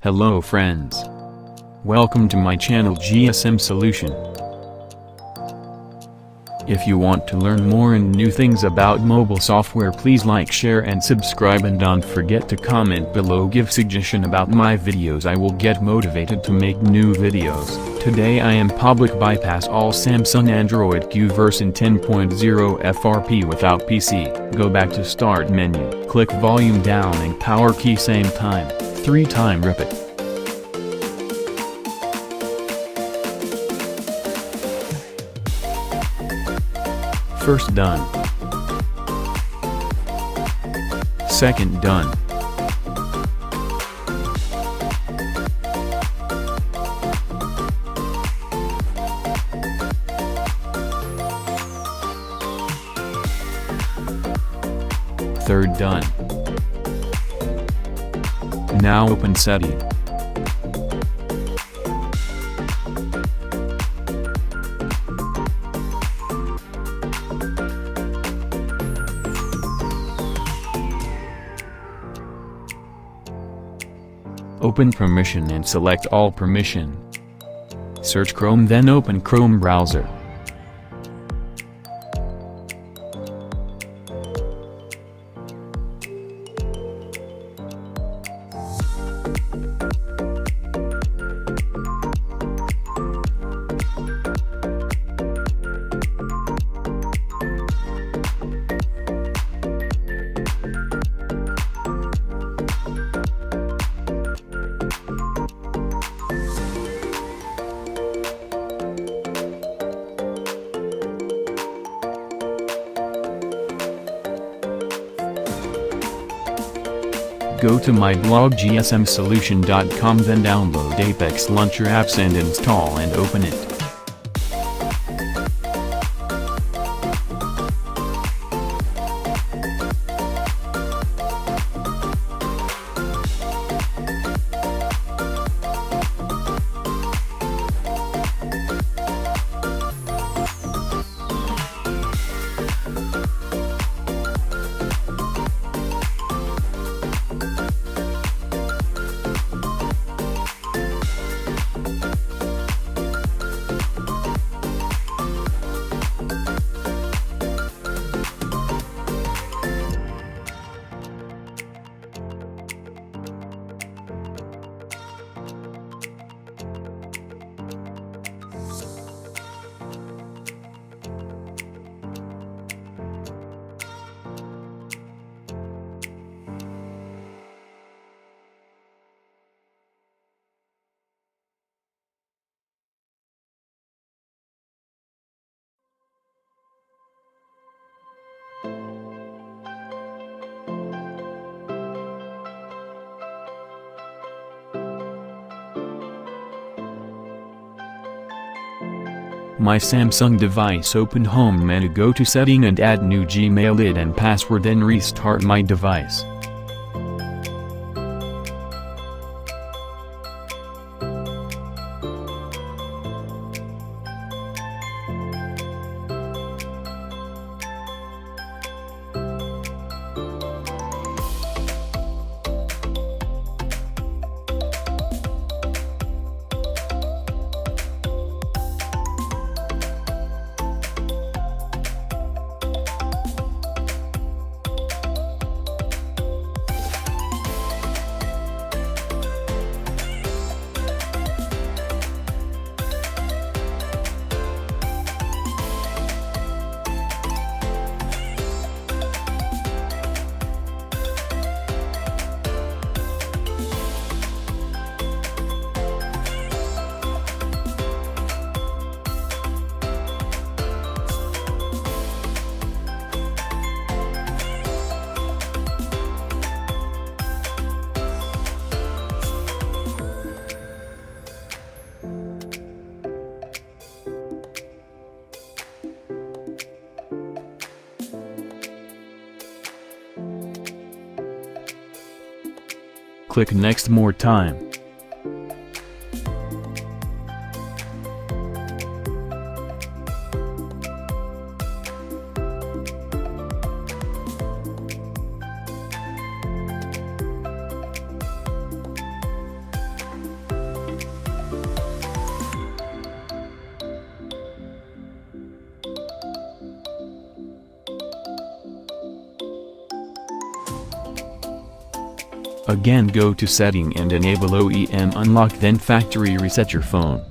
Hello friends. Welcome to my channel GSM Solution. If you want to learn more and new things about mobile software, please like, share and subscribe, and don't forget to comment below. Give suggestion about my videos. I will get motivated to make new videos. Today I am public bypass all Samsung Android Q version 10.0 FRP without PC. Go back to start menu. Click volume down and power key same time. 3 time repeat. First done. Second done. Third done. Now open setting. Open permission and select all permission. Search Chrome, then open Chrome browser. Go to my blog gsmsolution.com, then download Apex Launcher apps and install and open it. My Samsung device. Open Home menu, go to Setting and add new Gmail ID and password, then restart my device. Click Next more time. Again, go to setting and enable OEM unlock, then factory reset your phone.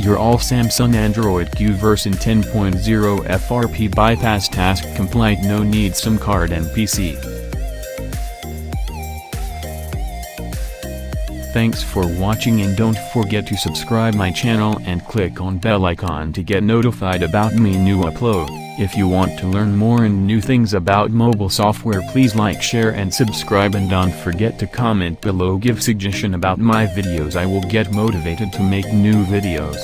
Your all Samsung Android Q version 10.0 FRP bypass task complete, no need SimCard and PC. Thanks for watching, and don't forget to subscribe my channel and click on bell icon to get notified about me new upload. If you want to learn more and new things about mobile software, please like, share and subscribe, and don't forget to comment below, give suggestion about my videos. I will get motivated to make new videos.